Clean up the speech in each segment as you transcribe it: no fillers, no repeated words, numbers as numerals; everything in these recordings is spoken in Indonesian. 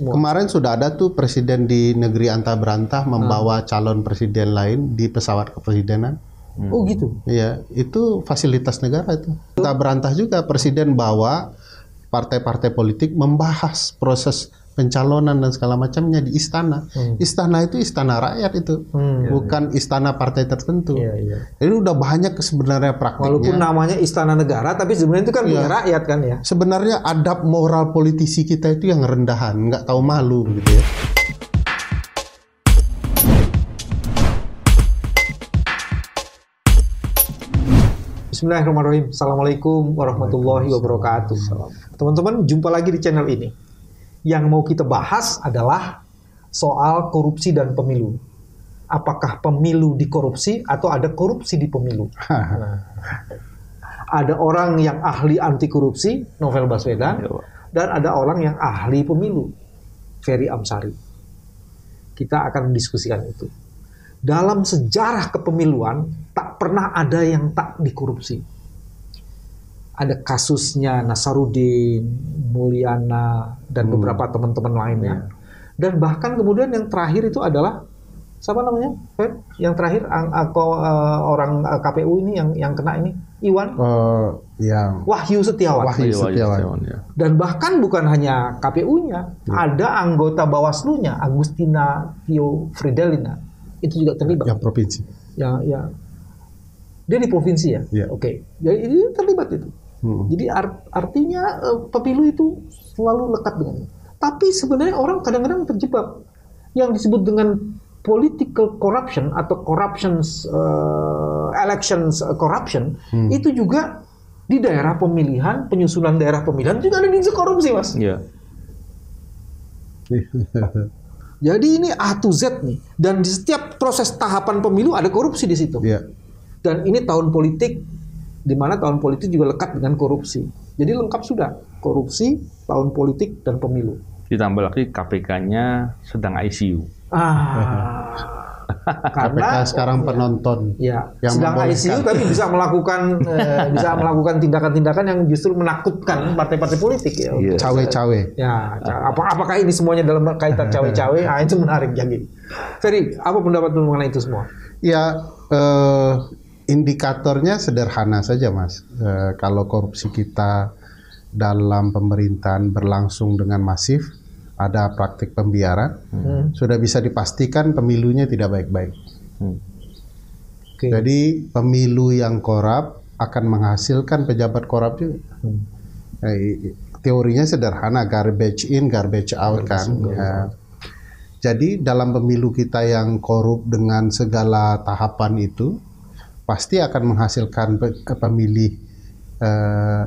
Kemarin sudah ada tuh presiden di negeri antah berantah membawa calon presiden lain di pesawat kepresidenan. Oh gitu? Iya, itu fasilitas negara itu. Antah berantah juga presiden bawa partai-partai politik membahas proses pencalonan dan segala macamnya di istana. Istana itu istana rakyat itu, bukan istana partai tertentu. Jadi udah banyak sebenarnya praktiknya. Walaupun namanya istana negara, tapi sebenarnya itu kan punya rakyat kan ya. Sebenarnya adab moral politisi kita itu yang rendahan, nggak tahu malu gitu ya. Bismillahirrahmanirrahim. Assalamualaikum warahmatullahi wabarakatuh. Teman-teman, jumpa lagi di channel ini. Yang mau kita bahas adalah soal korupsi dan pemilu. Apakah pemilu dikorupsi atau ada korupsi di pemilu? Ada orang yang ahli anti korupsi, Novel Baswedan, dan ada orang yang ahli pemilu, Ferry Amsari. Kita akan mendiskusikan itu. Dalam sejarah kepemiluan, tak pernah ada yang tak dikorupsi. Ada kasusnya Nasaruddin, Mulyana, dan beberapa teman-teman lainnya. Dan bahkan kemudian yang terakhir itu adalah, siapa namanya? Yang terakhir, orang KPU ini yang kena ini, Iwan? Wahyu Setiawan. Wahyu Setiawan. Dan bahkan bukan hanya KPU-nya, ada anggota Bawaslu-nya, Agustina Tio Fridelina. Itu juga terlibat. Yang provinsi. Ya. Dia di provinsi ya? Oke. Jadi ini terlibat itu. Jadi artinya pemilu itu selalu lekat dengan. Tapi sebenarnya orang kadang-kadang terjebak. Yang disebut dengan political corruption atau elections corruption, itu juga di daerah pemilihan, penyusunan daerah pemilihan juga ada unsur korupsi, Mas. Iya. Jadi ini A to Z nih. Dan di setiap proses tahapan pemilu ada korupsi di situ. Dan ini tahun politik, di mana tahun politik juga lekat dengan korupsi. Jadi lengkap sudah. Korupsi, tahun politik, dan pemilu. Ditambah lagi KPK-nya sedang ICU. Karena KPK sekarang penonton. Yang sedang ICU tapi bisa melakukan tindakan-tindakan yang justru menakutkan partai-partai politik ya. Cawe-cawe. Apakah ini semuanya dalam kaitan cawe-cawe? Itu menarik jadi. Ferry, apa pendapatmu mengenai itu semua? Indikatornya sederhana saja, Mas. Kalau korupsi kita dalam pemerintahan berlangsung dengan masif, ada praktik pembiaran, sudah bisa dipastikan pemilunya tidak baik-baik. Jadi pemilu yang korup akan menghasilkan pejabat korup juga. Teorinya sederhana, garbage in, garbage out kan. Jadi dalam pemilu kita yang korup dengan segala tahapan itu, pasti akan menghasilkan pemilih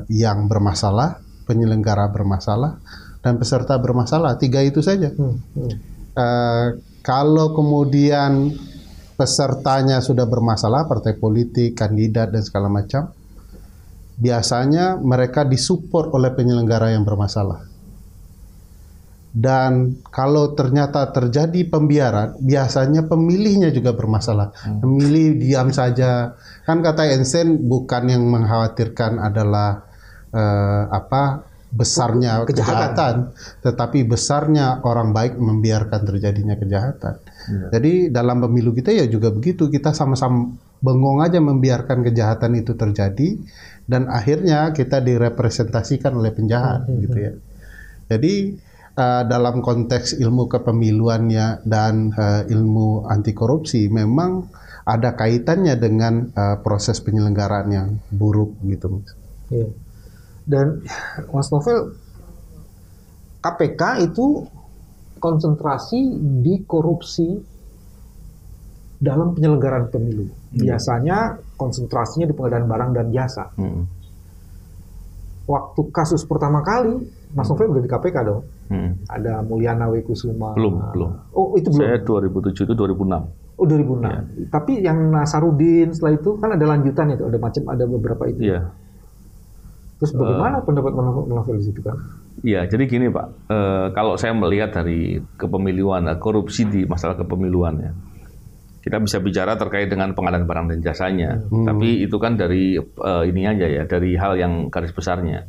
yang bermasalah, penyelenggara bermasalah, dan peserta bermasalah. 3 itu saja. Kalau kemudian pesertanya sudah bermasalah, partai politik, kandidat, dan segala macam, biasanya mereka disupport oleh penyelenggara yang bermasalah. Dan kalau ternyata terjadi pembiaran, biasanya pemilihnya juga bermasalah. Pemilih diam saja. Kan kata Einstein, bukan yang mengkhawatirkan adalah besarnya kejahatan, tetapi besarnya orang baik membiarkan terjadinya kejahatan. Jadi dalam pemilu kita ya juga begitu. Kita sama-sama bengong aja membiarkan kejahatan itu terjadi, dan akhirnya kita direpresentasikan oleh penjahat gitu ya. Jadi dalam konteks ilmu kepemiluannya dan ilmu anti korupsi memang ada kaitannya dengan proses penyelenggaraan yang buruk gitu. Dan Mas Novel, KPK itu konsentrasi di korupsi dalam penyelenggaraan pemilu. Biasanya konsentrasinya di pengadaan barang dan jasa. Waktu kasus pertama kali, Mas Novel udah di KPK dong? Ada Mulyana Wekusuma. Belum. Oh, itu belum? Saya 2007 itu 2006. Oh, 2006. Tapi yang Nasaruddin setelah itu kan ada lanjutan itu, ada beberapa itu. Terus bagaimana pendapat Novel di situ kan? Iya, jadi gini Pak, kalau saya melihat dari kepemiluan, korupsi di masalah kepemiluan ya, kita bisa bicara terkait dengan pengadaan barang dan jasanya. Tapi itu kan dari ini aja ya, dari hal yang garis besarnya.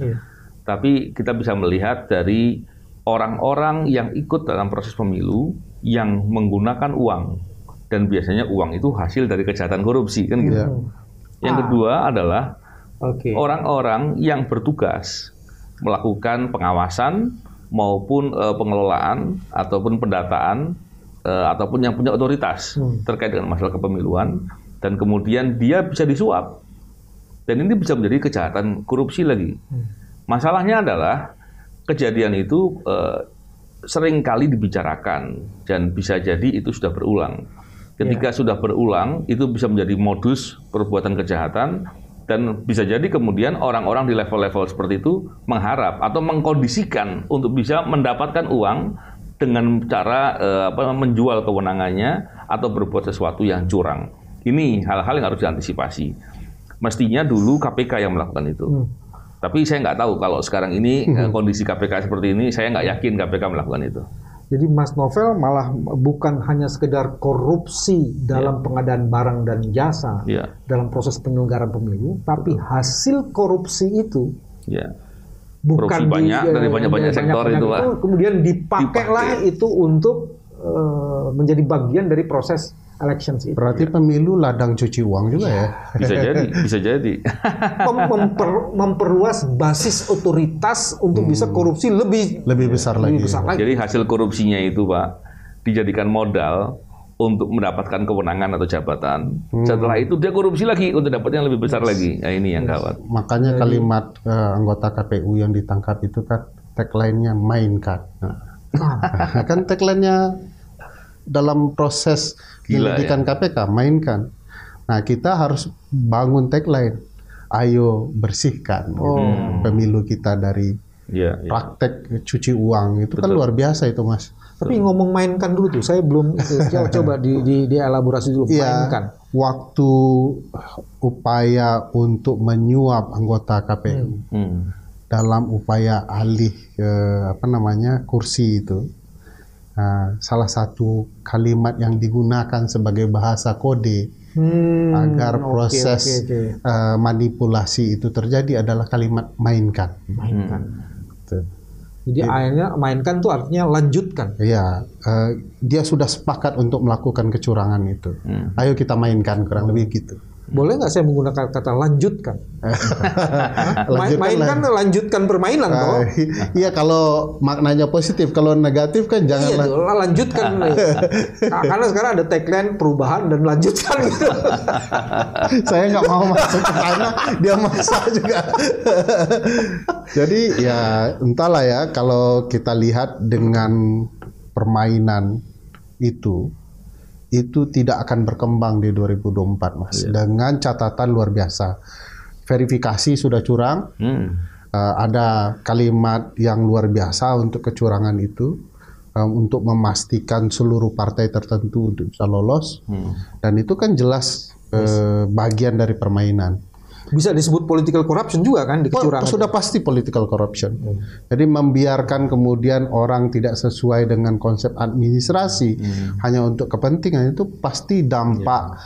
Tapi kita bisa melihat dari orang-orang yang ikut dalam proses pemilu yang menggunakan uang, dan biasanya uang itu hasil dari kejahatan korupsi, kan gitu. Yang kedua adalah orang-orang yang bertugas melakukan pengawasan maupun pengelolaan ataupun pendataan ataupun yang punya otoritas terkait dengan masalah kepemiluan, dan kemudian dia bisa disuap, dan ini bisa menjadi kejahatan korupsi lagi. Masalahnya adalah kejadian itu sering kali dibicarakan dan bisa jadi itu sudah berulang. Ketika sudah berulang, itu bisa menjadi modus perbuatan kejahatan, dan bisa jadi kemudian orang-orang di level-level seperti itu mengharap atau mengkondisikan untuk bisa mendapatkan uang dengan cara menjual kewenangannya atau berbuat sesuatu yang curang. Ini hal-hal yang harus diantisipasi. Mestinya dulu KPK yang melakukan itu. Tapi saya nggak tahu kalau sekarang ini kondisi KPK seperti ini, saya nggak yakin KPK melakukan itu. Jadi Mas Novel malah bukan hanya sekedar korupsi dalam pengadaan barang dan jasa dalam proses penyelenggaraan pemilu, tapi hasil korupsi itu bukan banyak dari banyak sektor itu, Pak. Kemudian dipakailah itu untuk menjadi bagian dari proses elections itu. Berarti pemilu ladang cuci uang juga ya? Bisa jadi. Memperluas basis otoritas untuk bisa korupsi lebih besar lagi. Jadi hasil korupsinya itu, Pak, dijadikan modal untuk mendapatkan kewenangan atau jabatan. Setelah itu dia korupsi lagi untuk dapat yang lebih besar lagi. Nah, ini yang gawat. Makanya kalimat anggota KPU yang ditangkap itu kan tagline-nya mainkan. Kan tagline-nya dalam proses penyelidikan KPK, mainkan. Nah, kita harus bangun tagline, ayo bersihkan pemilu kita dari praktek cuci uang. Itu kan luar biasa itu, Mas. Tapi ngomong mainkan dulu tuh, saya belum coba dielaborasi dulu. Mainkan. Waktu upaya untuk menyuap anggota KPU dalam upaya alih kursi itu. Salah satu kalimat yang digunakan sebagai bahasa kode agar proses manipulasi itu terjadi adalah kalimat mainkan. Jadi akhirnya mainkan itu artinya lanjutkan. Iya, dia sudah sepakat untuk melakukan kecurangan itu. Ayo kita mainkan, kurang lebih gitu. Boleh nggak saya menggunakan kata lanjutkan? Mainkan lanjutkan permainan toh. Iya, kalau maknanya positif, kalau negatif kan jangan lanjutkan. Karena sekarang ada tagline perubahan dan lanjutkan gitu. Saya nggak mau masuk ke sana, dia maksa juga. Jadi ya entahlah ya, kalau kita lihat dengan permainan itu tidak akan berkembang di 2024, Mas. Dengan catatan luar biasa. Verifikasi sudah curang, ada kalimat yang luar biasa untuk kecurangan itu, untuk memastikan seluruh partai tertentu untuk bisa lolos, dan itu kan jelas bagian dari permainan. Bisa disebut political corruption juga kan di kecurangan. Sudah pasti political corruption. Jadi membiarkan kemudian orang tidak sesuai dengan konsep administrasi hanya untuk kepentingan, itu pasti dampak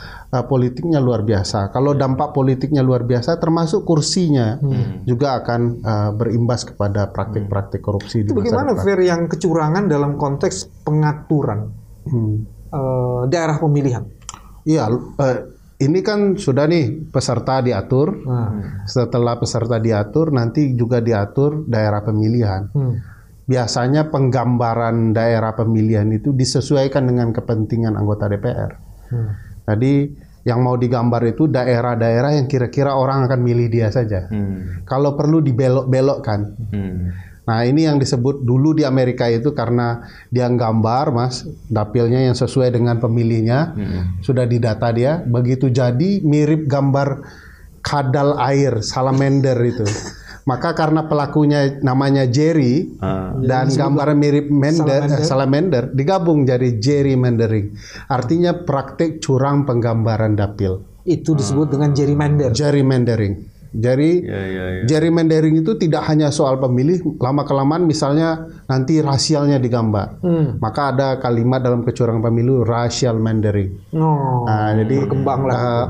politiknya luar biasa. Kalau dampak politiknya luar biasa, termasuk kursinya juga akan berimbas kepada praktik-praktik korupsi. Itu bagaimana fair yang kecurangan dalam konteks pengaturan daerah pemilihan? Iya. Ini kan sudah nih peserta diatur, setelah peserta diatur nanti juga diatur daerah pemilihan. Biasanya penggambaran daerah pemilihan itu disesuaikan dengan kepentingan anggota DPR. Jadi yang mau digambar itu daerah-daerah yang kira-kira orang akan milih dia saja. Kalau perlu dibelok-belokkan. Nah, ini yang disebut dulu di Amerika itu karena dia gambar, Mas, dapilnya yang sesuai dengan pemilihnya, sudah didata dia, begitu jadi mirip gambar kadal air, salamander itu. Maka karena pelakunya namanya Jerry dan gambarnya mirip salamander, digabung jadi gerrymandering. Artinya praktik curang penggambaran dapil. Itu disebut dengan gerrymandering. Jadi gerrymandering itu tidak hanya soal pemilih, lama-kelamaan misalnya nanti rasialnya digambar. Maka ada kalimat dalam kecurangan pemilu, racial mandering. Jadi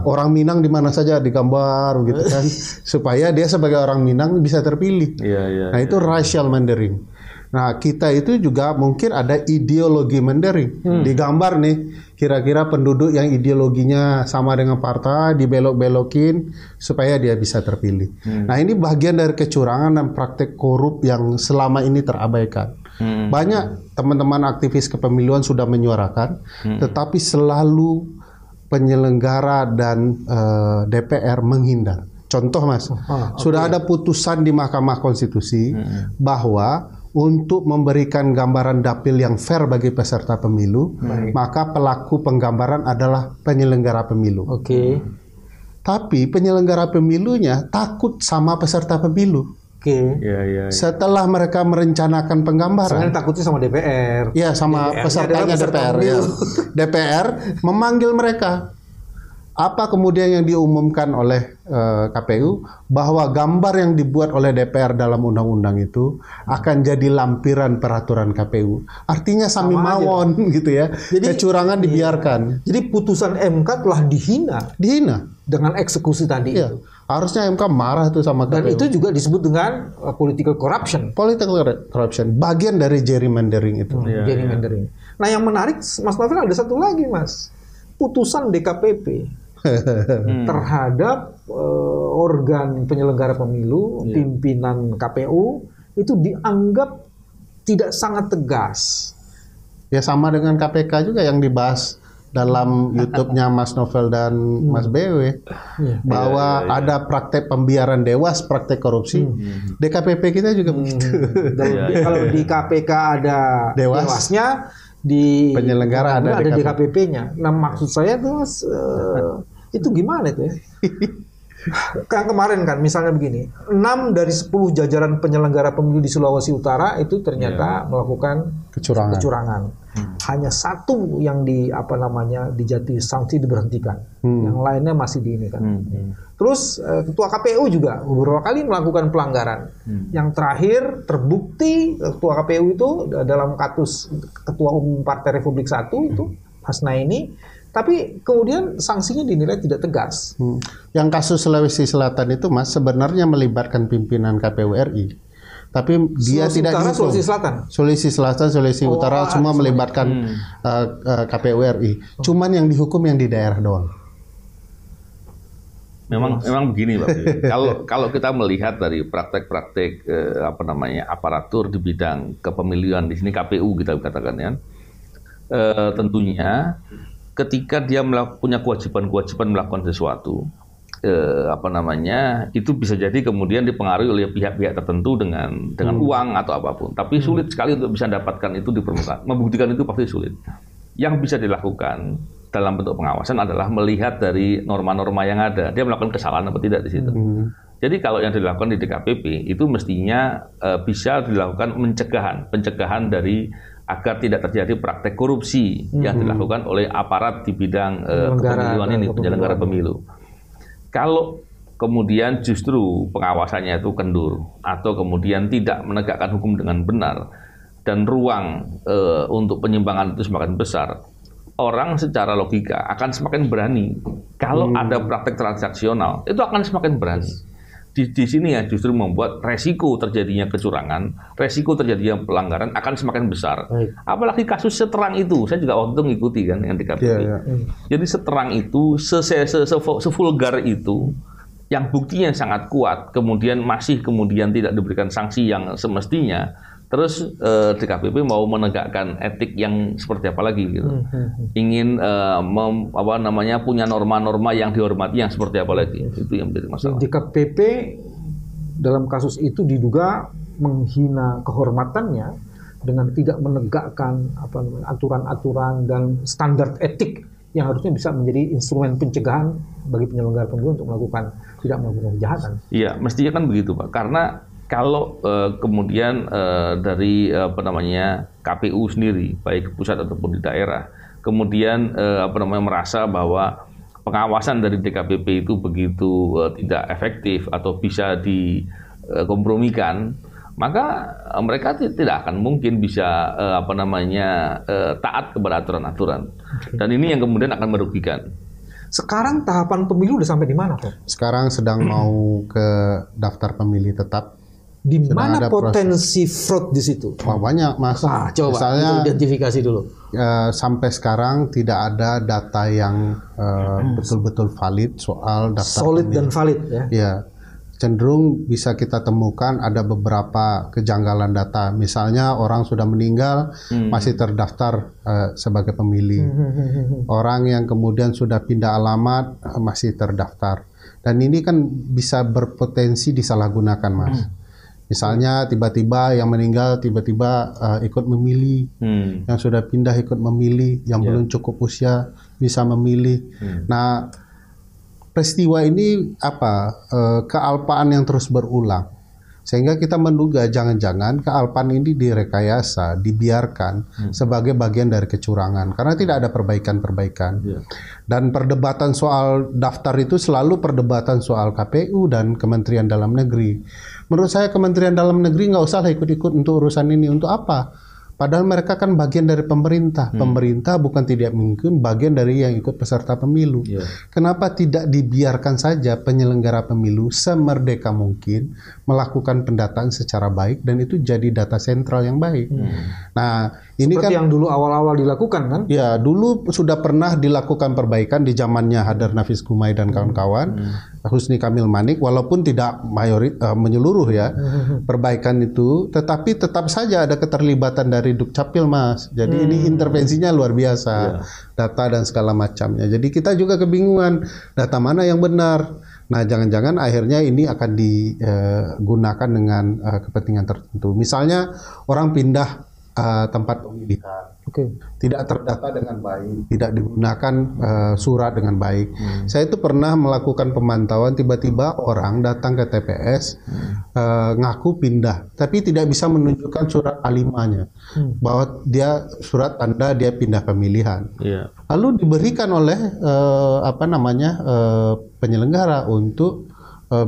orang Minang di mana saja digambar gitu kan, supaya dia sebagai orang Minang bisa terpilih. Nah, itu racial mandering. Nah, kita itu juga mungkin ada ideologi mendering. Digambar nih, kira-kira penduduk yang ideologinya sama dengan partai, dibelok-belokin supaya dia bisa terpilih. Nah, ini bagian dari kecurangan dan praktek korup yang selama ini terabaikan. Banyak teman-teman aktivis kepemiluan sudah menyuarakan, tetapi selalu penyelenggara dan DPR menghindar. Contoh, Mas, sudah ada putusan di Mahkamah Konstitusi bahwa untuk memberikan gambaran dapil yang fair bagi peserta pemilu, maka pelaku penggambaran adalah penyelenggara pemilu. Tapi penyelenggara pemilunya takut sama peserta pemilu. Setelah mereka merencanakan penggambaran, sebenarnya takutnya sama DPR. Ya, sama pesertanya DPR. Ya. DPR memanggil mereka. Apa kemudian yang diumumkan oleh KPU bahwa gambar yang dibuat oleh DPR dalam undang-undang itu akan jadi lampiran peraturan KPU. Artinya sami mawon gitu ya. Jadi, kecurangan dibiarkan. Jadi putusan MK telah dihina dengan eksekusi tadi itu. Harusnya MK marah tuh sama KPU. Dan itu juga disebut dengan political corruption. Political corruption, bagian dari gerrymandering itu. Gerrymandering. Nah, yang menarik, Mas Novel, ada satu lagi, Mas. Putusan DKPP terhadap organ penyelenggara pemilu, pimpinan KPU, itu dianggap tidak sangat tegas. Ya, sama dengan KPK juga yang dibahas dalam YouTube-nya Mas Novel dan Mas BW, bahwa ada praktek pembiaran dewas, praktek korupsi. DKPP kita juga begitu. Kalau di KPK ada dewasnya, di penyelenggara ada DKPP-nya. Nah, maksud saya tuh, Mas, itu gimana itu ya? Kan kemarin kan misalnya begini, 6 dari 10 jajaran penyelenggara pemilu di Sulawesi Utara itu ternyata melakukan kecurangan. Hanya satu yang dijatuhi sanksi, diberhentikan. Yang lainnya masih di ini kan. Terus ketua KPU juga beberapa kali melakukan pelanggaran. Yang terakhir terbukti ketua KPU itu dalam kasus ketua umum Partai Republik 1 itu Hasnaini. Tapi kemudian sanksinya dinilai tidak tegas. Yang kasus Sulawesi Selatan itu, Mas, sebenarnya melibatkan pimpinan KPU RI. Tapi dia tidak dihukum. Sulawesi Selatan, Sulawesi Utara semua melibatkan KPU RI. Cuman yang dihukum yang di daerah doang. Memang begini, Pak. Kalau kita melihat dari praktek-praktek aparatur di bidang kepemiluan di sini KPU kita katakan ya, tentunya ketika dia punya kewajiban melakukan sesuatu, itu bisa jadi kemudian dipengaruhi oleh pihak-pihak tertentu dengan uang atau apapun. Tapi sulit sekali untuk bisa dapatkan itu di permukaan. Membuktikan itu pasti sulit. Yang bisa dilakukan dalam bentuk pengawasan adalah melihat dari norma-norma yang ada. Dia melakukan kesalahan atau tidak di situ. Jadi kalau yang dilakukan di DKPP itu mestinya bisa dilakukan pencegahan dari agar tidak terjadi praktek korupsi yang dilakukan oleh aparat di bidang kepemiluan ini, penyelenggara pemilu. Kalau kemudian justru pengawasannya itu kendur atau kemudian tidak menegakkan hukum dengan benar dan ruang untuk penyimpangan itu semakin besar, orang secara logika akan semakin berani. Kalau ada praktek transaksional, itu akan semakin berani. Di sini ya justru membuat resiko terjadinya kecurangan, resiko terjadinya pelanggaran akan semakin besar. Apalagi kasus seterang itu, saya juga waktu itu ngikuti kan yang di KPU. Jadi seterang itu, sevulgar itu, yang buktinya sangat kuat, kemudian tidak diberikan sanksi yang semestinya. Terus DKPP mau menegakkan etik yang seperti apa lagi gitu. Ingin punya norma-norma yang dihormati yang seperti apa lagi. Itu yang menjadi masalah. DKPP dalam kasus itu diduga menghina kehormatannya dengan tidak menegakkan aturan-aturan dan standar etik yang harusnya bisa menjadi instrumen pencegahan bagi penyelenggara pemilu untuk tidak melakukan kejahatan. Iya, mestinya kan begitu, Pak. Karena kalau kemudian dari KPU sendiri, baik pusat ataupun di daerah, kemudian merasa bahwa pengawasan dari DKPP itu begitu tidak efektif atau bisa dikompromikan, maka mereka tidak akan mungkin bisa taat kepada aturan-aturan. Dan ini yang kemudian akan merugikan. Sekarang tahapan pemilu udah sampai di mana, Pak? Sekarang sedang mau ke daftar pemilih tetap. Di mana potensi fraud di situ? Wah, banyak, Mas. Coba misalnya kita identifikasi dulu. Sampai sekarang tidak ada data yang betul-betul valid soal daftar solid pemilih. Dan valid ya. Ya, cenderung bisa kita temukan ada beberapa kejanggalan data. Misalnya orang sudah meninggal masih terdaftar sebagai pemilih. Orang yang kemudian sudah pindah alamat masih terdaftar. Dan ini kan bisa berpotensi disalahgunakan, Mas. Misalnya tiba-tiba yang meninggal tiba-tiba ikut memilih, yang sudah pindah ikut memilih, yang belum cukup usia bisa memilih. Nah, peristiwa ini kealpaan yang terus berulang, sehingga kita menduga jangan-jangan kealpaan ini direkayasa, dibiarkan sebagai bagian dari kecurangan, karena tidak ada perbaikan-perbaikan. Dan perdebatan soal daftar itu selalu perdebatan soal KPU dan Kementerian Dalam Negeri. Menurut saya Kementerian Dalam Negeri nggak usah ikut-ikut untuk urusan ini. Untuk apa? Padahal mereka kan bagian dari pemerintah. Pemerintah bukan tidak mungkin bagian dari yang ikut peserta pemilu. Kenapa tidak dibiarkan saja penyelenggara pemilu semerdeka mungkin melakukan pendataan secara baik dan itu jadi data sentral yang baik. Nah, ini seperti kan yang dulu awal-awal dilakukan kan? Ya, dulu sudah pernah dilakukan perbaikan di zamannya Hadar Nafis Gumai dan kawan-kawan, Husni Kamil Manik, walaupun tidak menyeluruh ya perbaikan itu, tetapi tetap saja ada keterlibatan dari Dukcapil, Mas. Jadi ini intervensinya luar biasa, data dan segala macamnya. Jadi kita juga kebingungan data mana yang benar. Nah, jangan-jangan akhirnya ini akan digunakan dengan kepentingan tertentu. Misalnya orang pindah tempat pemilihan, tidak terdata dengan baik, tidak digunakan surat dengan baik. Saya itu pernah melakukan pemantauan, tiba-tiba orang datang ke TPS ngaku pindah, tapi tidak bisa menunjukkan surat A5-nya bahwa dia surat tanda dia pindah pemilihan. Lalu diberikan oleh penyelenggara untuk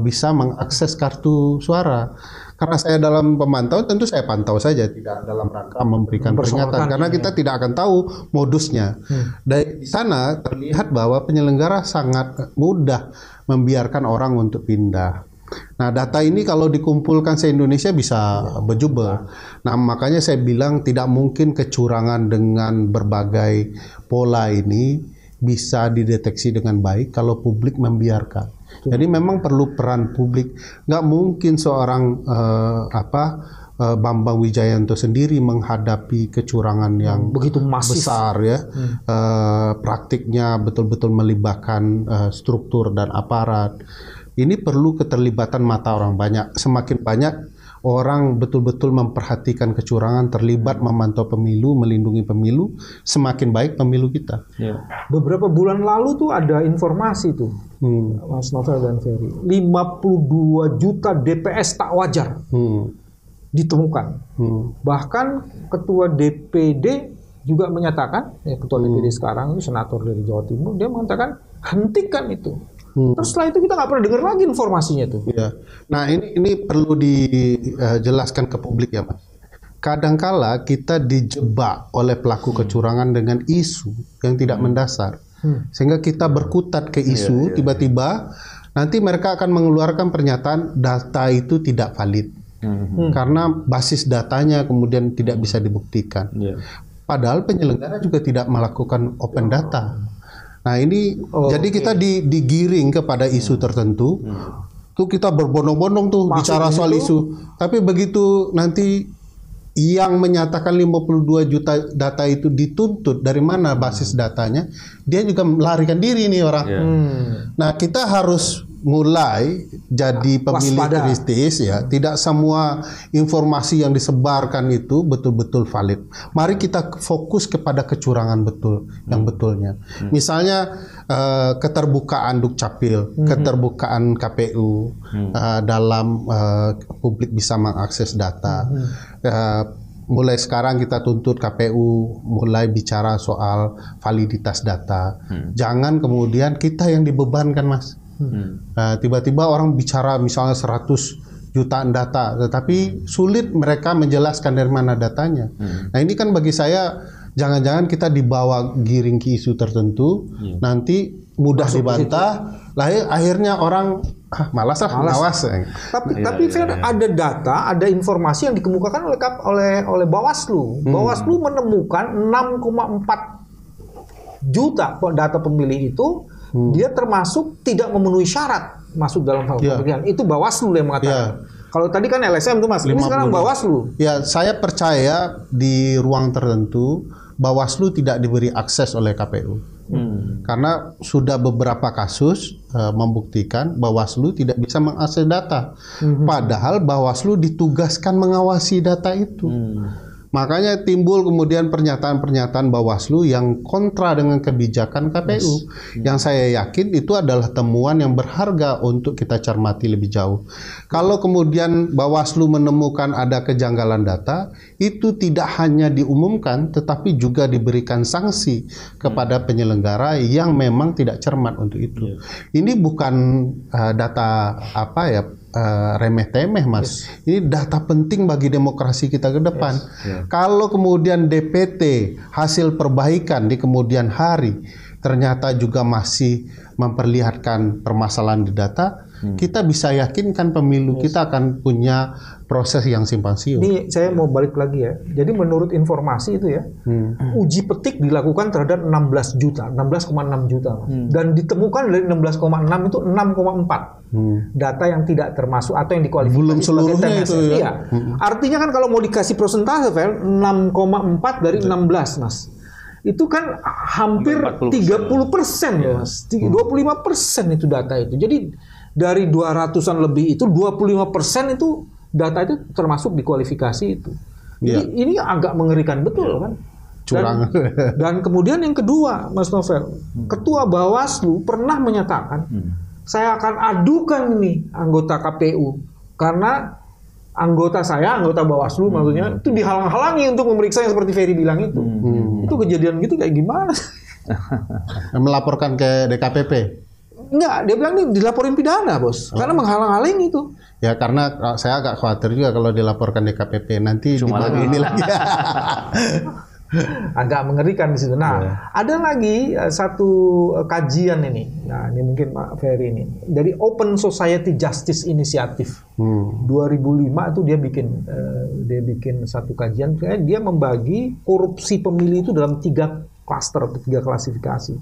bisa mengakses kartu suara. Karena saya dalam pemantauan, tentu saya pantau saja, tidak dalam rangka memberikan peringatan, karena kita tidak akan tahu modusnya. Dari sana terlihat bahwa penyelenggara sangat mudah membiarkan orang untuk pindah. Nah, data ini kalau dikumpulkan se-Indonesia bisa berjubel. Nah, makanya saya bilang tidak mungkin kecurangan dengan berbagai pola ini bisa dideteksi dengan baik kalau publik membiarkan. Jadi memang perlu peran publik. Nggak mungkin seorang Bambang Wijayanto sendiri menghadapi kecurangan yang begitu masif, besar ya. Praktiknya betul-betul melibatkan struktur dan aparat. Ini perlu keterlibatan mata orang banyak. Semakin banyak orang betul-betul memperhatikan kecurangan, terlibat memantau pemilu, melindungi pemilu, semakin baik pemilu kita. Beberapa bulan lalu tuh ada informasi tuh, Mas Novel dan Ferry, 52 juta DPS tak wajar ditemukan. Bahkan ketua DPD juga menyatakan, ketua DPD sekarang itu senator dari Jawa Timur, dia mengatakan hentikan itu. Terus setelah itu kita nggak pernah dengar lagi informasinya tuh. Nah ini perlu dijelaskan ke publik ya, Mas. Kadangkala kita dijebak oleh pelaku kecurangan dengan isu yang tidak mendasar, sehingga kita berkutat ke isu. Tiba-tiba nanti mereka akan mengeluarkan pernyataan data itu tidak valid karena basis datanya kemudian tidak bisa dibuktikan. Padahal penyelenggara juga tidak melakukan open data. Nah ini jadi kita digiring kepada isu tertentu, tuh kita berbondong-bondong tuh bicara soal isu. Tapi begitu nanti yang menyatakan 52 juta data itu dituntut, dari mana basis datanya, dia juga melarikan diri nih orang. Nah kita harus mulai jadi pemilih kritis ya. Tidak semua informasi yang disebarkan itu betul-betul valid. Mari kita fokus kepada kecurangan betul yang betulnya. Misalnya keterbukaan Dukcapil, keterbukaan KPU dalam publik bisa mengakses data. Mulai sekarang kita tuntut KPU mulai bicara soal validitas data. Jangan kemudian kita yang dibebankan, Mas. Tiba-tiba orang bicara misalnya 100 jutaan data, tetapi sulit mereka menjelaskan dari mana datanya. Nah ini kan bagi saya jangan-jangan kita dibawa giring ke isu tertentu, nanti mudah dibantah, akhirnya orang malas. Tapi Fer, ada data, ada informasi yang dikemukakan oleh Bawaslu. Bawaslu menemukan 6,4 juta data pemilih itu dia termasuk tidak memenuhi syarat masuk dalam pemilihan. Itu Bawaslu yang mengatakan. Kalau tadi kan LSM tuh Mas, ini sekarang Bawaslu. Ya, saya percaya di ruang tertentu Bawaslu tidak diberi akses oleh KPU. Karena sudah beberapa kasus membuktikan Bawaslu tidak bisa mengakses data. Padahal Bawaslu ditugaskan mengawasi data itu. Makanya timbul kemudian pernyataan-pernyataan Bawaslu yang kontra dengan kebijakan KPU. Yang saya yakin itu adalah temuan yang berharga untuk kita cermati lebih jauh. Kalau kemudian Bawaslu menemukan ada kejanggalan data, itu tidak hanya diumumkan, tetapi juga diberikan sanksi kepada penyelenggara yang memang tidak cermat untuk itu. Ini bukan data remeh-temeh, Mas. Ini data penting bagi demokrasi kita ke depan. Kalau kemudian DPT hasil perbaikan di kemudian hari ternyata juga masih memperlihatkan permasalahan di data, kita bisa yakinkan pemilu kita akan punya proses yang simpang siur. Ini saya mau balik lagi ya. Jadi menurut informasi itu ya, uji petik dilakukan terhadap 16,6 juta. Dan ditemukan dari 16,6 itu 6,4. Data yang tidak termasuk atau yang dikualifikasi belum seluruhnya itu ya. Iya. Artinya kan kalau mau dikasih persentase, 6,4 dari 16, Mas. Itu kan hampir 30% ya, Mas. 25% itu data itu. Jadi dari 200-an lebih itu 25% itu data itu termasuk dikualifikasi itu. Jadi ini agak mengerikan betul kan? Curang. Dan kemudian yang kedua, Mas Novel, Ketua Bawaslu pernah menyatakan, saya akan adukan ini anggota KPU karena anggota Bawaslu maksudnya itu dihalang-halangi untuk memeriksa yang seperti Ferry bilang itu. Itu kejadian gitu kayak gimana? Melaporkan ke DKPP? Enggak, dia bilang ini dilaporin pidana, Bos. Karena menghalang-halangi itu. Ya karena saya agak khawatir juga kalau dilaporkan DKPP nanti cuma ini lagi. Agak mengerikan di situ. Nah, ada lagi satu kajian ini. Nah, ini mungkin Pak Ferry ini dari Open Society Justice Initiative. 2005 itu dia bikin satu kajian. Dia membagi korupsi pemilih itu dalam 3 klaster, 3 klasifikasi.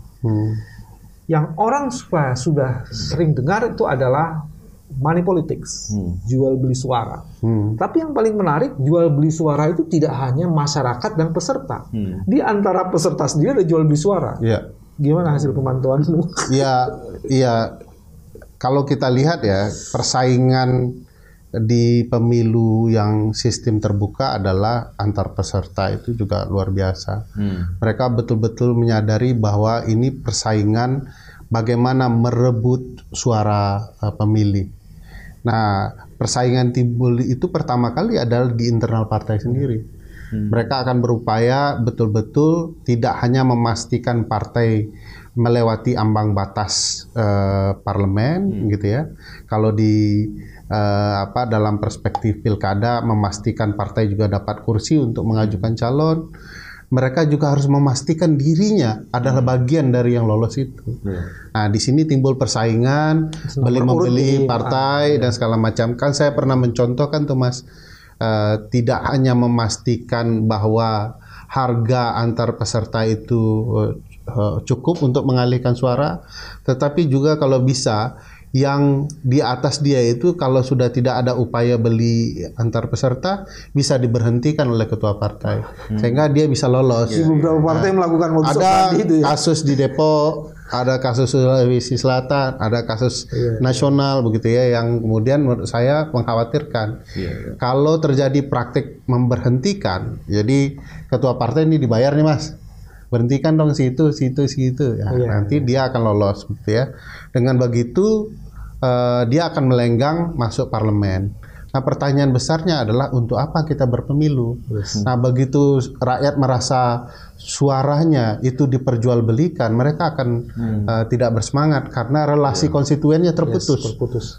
Yang orang sudah sering dengar itu adalah money politics, jual beli suara. Tapi yang paling menarik, jual beli suara itu tidak hanya masyarakat dan peserta. Di antara peserta sendiri ada jual beli suara. Gimana hasil pemantauanmu? Iya. Kalau kita lihat ya, persaingan di pemilu yang sistem terbuka adalah antar peserta itu juga luar biasa. Mereka betul-betul menyadari bahwa ini persaingan bagaimana merebut suara pemilih. Nah, persaingan timbul itu pertama kali adalah di internal partai sendiri. Mereka akan berupaya betul-betul tidak hanya memastikan partai melewati ambang batas parlemen gitu ya. Kalau di dalam perspektif pilkada memastikan partai juga dapat kursi untuk mengajukan calon, mereka juga harus memastikan dirinya adalah bagian dari yang lolos itu. Nah, di sini timbul persaingan, beli-membeli partai dan segala macam. Kan saya pernah mencontohkan tuh Mas, tidak hanya memastikan bahwa harga antar peserta itu cukup untuk mengalihkan suara, tetapi juga kalau bisa yang di atas dia itu kalau sudah tidak ada upaya beli antar peserta bisa diberhentikan oleh ketua partai sehingga dia bisa lolos. Beberapa partai melakukan modus operandi itu ya. Kasus di Depok, ada kasus Sulawesi Selatan, ada kasus nasional begitu ya yang kemudian menurut saya mengkhawatirkan. Kalau terjadi praktik memberhentikan, jadi ketua partai ini dibayar nih Mas, berhentikan dong situ ya, nanti dia akan lolos gitu ya. Dengan begitu dia akan melenggang masuk parlemen. Nah, pertanyaan besarnya adalah untuk apa kita berpemilu? Nah, begitu rakyat merasa suaranya itu diperjualbelikan, mereka akan tidak bersemangat karena relasi konstituennya terputus.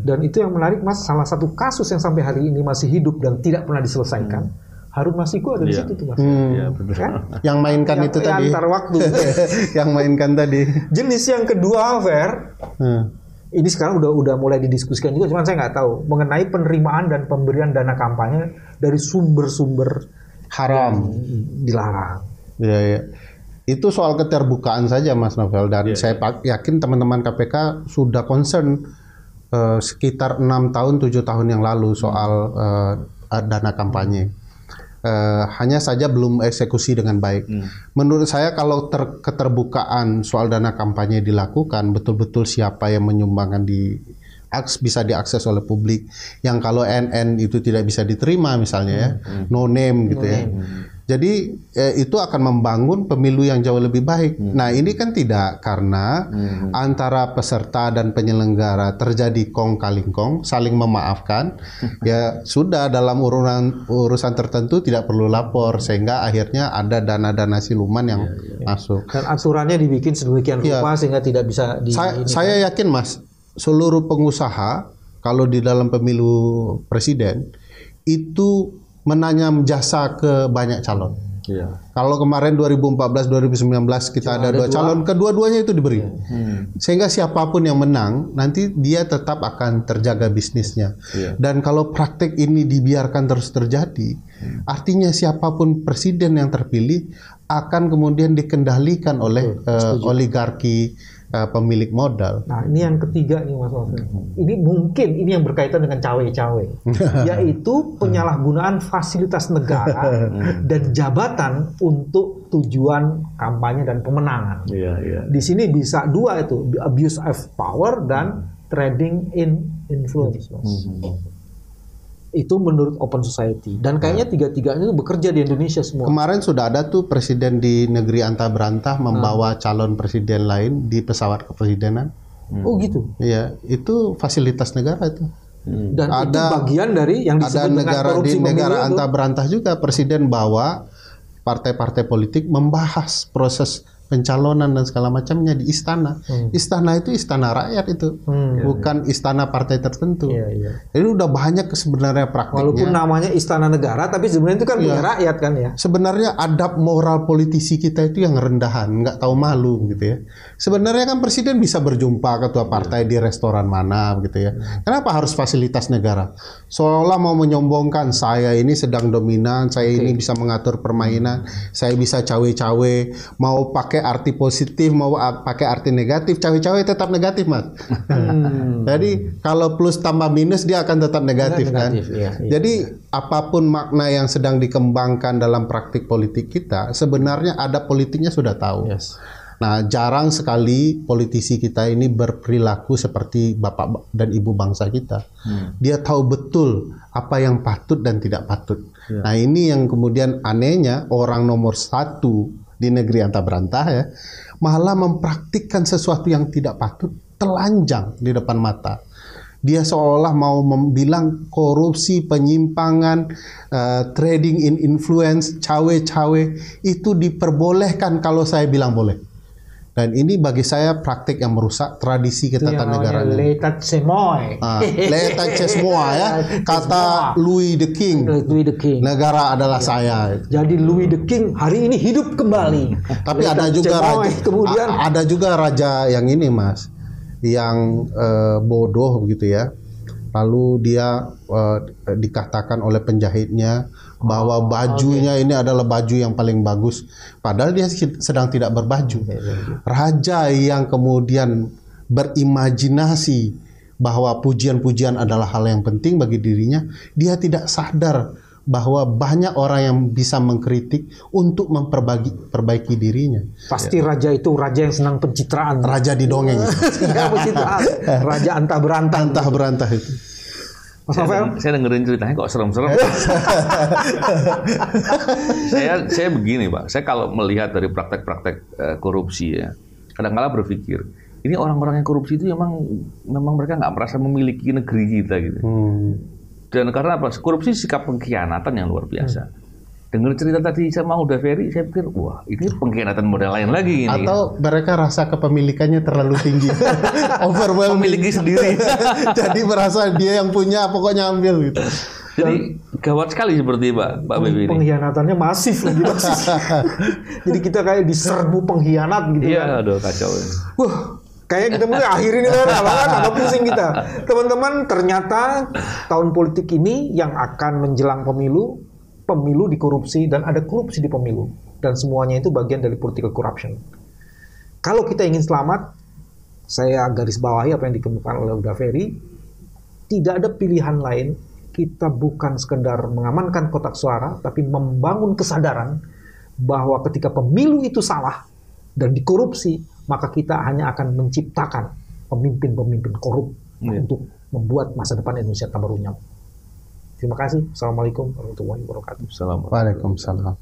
Dan itu yang menarik Mas, salah satu kasus yang sampai hari ini masih hidup dan tidak pernah diselesaikan. Harun Masiku ada di situ tuh Mas. Kan? Yang mainkan itu tadi. Antar waktu. Yang mainkan tadi. Jenis yang kedua, Fer, ini sekarang udah mulai didiskusikan juga, cuman saya nggak tahu mengenai penerimaan dan pemberian dana kampanye dari sumber-sumber haram dilarang. Ya. Itu soal keterbukaan saja Mas Novel, dan saya yakin teman-teman KPK sudah concern sekitar 6 tahun 7 tahun yang lalu soal dana kampanye. Hanya saja belum eksekusi dengan baik. Menurut saya kalau keterbukaan soal dana kampanye dilakukan, betul-betul siapa yang menyumbangkan bisa diakses oleh publik, yang kalau NN itu tidak bisa diterima misalnya ya, no name gitu ya. Jadi itu akan membangun pemilu yang jauh lebih baik. Nah ini kan tidak, karena antara peserta dan penyelenggara terjadi kong kaling kong, saling memaafkan. Ya sudah, dalam urusan tertentu tidak perlu lapor, sehingga akhirnya ada dana-dana siluman yang masuk. Dan aturannya dibikin sedemikian rupa sehingga tidak bisa saya yakin Mas, seluruh pengusaha kalau di dalam pemilu presiden itu menanyam jasa ke banyak calon. Kalau kemarin 2014-2019 kita ada 2 calon, kedua-duanya itu diberi. Sehingga siapapun yang menang, nanti dia tetap akan terjaga bisnisnya. Dan kalau praktek ini dibiarkan terus terjadi, artinya siapapun presiden yang terpilih akan kemudian dikendalikan oleh oligarki pemilik modal. Nah ini yang ketiga nih Mas Novel. Ini mungkin yang berkaitan dengan cawe-cawe, yaitu penyalahgunaan fasilitas negara dan jabatan untuk tujuan kampanye dan pemenangan. Di sini bisa 2 itu, abuse of power dan trading in influence. Itu menurut Open Society, dan kayaknya tiga-tiganya itu bekerja di Indonesia semua. Kemarin sudah ada tuh presiden di negeri antah berantah membawa calon presiden lain di pesawat kepresidenan. Oh gitu. Iya, itu fasilitas negara itu. Dan itu bagian dari yang disebut dengan korupsi. Di negara antah berantah juga presiden bawa partai-partai politik membahas proses pencalonan dan segala macamnya di istana. Istana itu istana rakyat itu, bukan istana partai tertentu. Jadi udah banyak sebenarnya praktiknya. Walaupun namanya istana negara, tapi sebenarnya itu kan punya rakyat kan ya. Sebenarnya adab moral politisi kita itu yang rendahan, nggak tahu malu gitu ya. Sebenarnya kan presiden bisa berjumpa ketua partai di restoran mana gitu ya. Kenapa harus fasilitas negara? Seolah mau menyombongkan, saya ini sedang dominan, saya ini bisa mengatur permainan, saya bisa cawe-cawe, mau pakai arti positif mau pakai arti negatif, cawe-cawe tetap negatif Mas. Jadi kalau plus tambah minus dia akan tetap negatif kan. Jadi apapun makna yang sedang dikembangkan dalam praktik politik kita, sebenarnya ada politiknya sudah tahu. Nah jarang sekali politisi kita ini berperilaku seperti bapak dan ibu bangsa kita. Dia tahu betul apa yang patut dan tidak patut. Nah ini yang kemudian anehnya, orang nomor 1 di negeri antah berantah ya, malah mempraktikkan sesuatu yang tidak patut, telanjang di depan mata. Dia seolah mau bilang korupsi, penyimpangan, trading in influence, cawe-cawe itu diperbolehkan kalau saya bilang boleh. Dan ini bagi saya praktik yang merusak tradisi ketatanegaraan. L'état c'est moi. L'état c'est moi ya. Kata Louis the King. Negara adalah saya. Jadi Louis the King hari ini hidup kembali. Tapi ada juga raja, ada juga raja yang ini Mas, yang bodoh begitu ya. Lalu dia dikatakan oleh penjahitnya bahwa bajunya ini adalah baju yang paling bagus, padahal dia sedang tidak berbaju. Raja yang kemudian berimajinasi bahwa pujian-pujian adalah hal yang penting bagi dirinya, dia tidak sadar bahwa banyak orang yang bisa mengkritik untuk memperbaiki dirinya. Pasti raja itu raja yang senang pencitraan. Raja di dongeng. Raja antah berantah. Antah berantah itu. Saya dengerin ceritanya kok serem-serem. saya begini Pak, saya kalau melihat dari praktek-praktek korupsi ya, kadang-kala berpikir ini orang-orang yang korupsi itu memang mereka nggak merasa memiliki negeri kita gitu. Dan karena apa? Korupsi sikap pengkhianatan yang luar biasa. Dengar cerita tadi sama Uda Ferry, saya pikir, wah ini pengkhianatan model lain lagi ini. Atau mereka rasa kepemilikannya terlalu tinggi, overwhelming, memiliki sendiri. Jadi merasa dia yang punya, pokoknya ambil gitu. Jadi gawat sekali seperti Pak Bebe ini. Pengkhianatannya masif lagi masif. Jadi kita kayak diserbu pengkhianat gitu. Iya, aduh kacau. Wah, Kayak kita mulai akhir ini kan, agak pusing kita. Teman-teman, ternyata tahun politik ini yang akan menjelang pemilu dikorupsi dan ada korupsi di pemilu. Dan semuanya itu bagian dari political corruption. Kalau kita ingin selamat, saya garis bawahi apa yang dikemukakan oleh Uda Ferry, tidak ada pilihan lain. Kita bukan sekedar mengamankan kotak suara, tapi membangun kesadaran bahwa ketika pemilu itu salah dan dikorupsi, maka kita hanya akan menciptakan pemimpin-pemimpin korup untuk membuat masa depan Indonesia tambah runyam. Terima kasih. Assalamualaikum warahmatullahi wabarakatuh. Waalaikumsalam.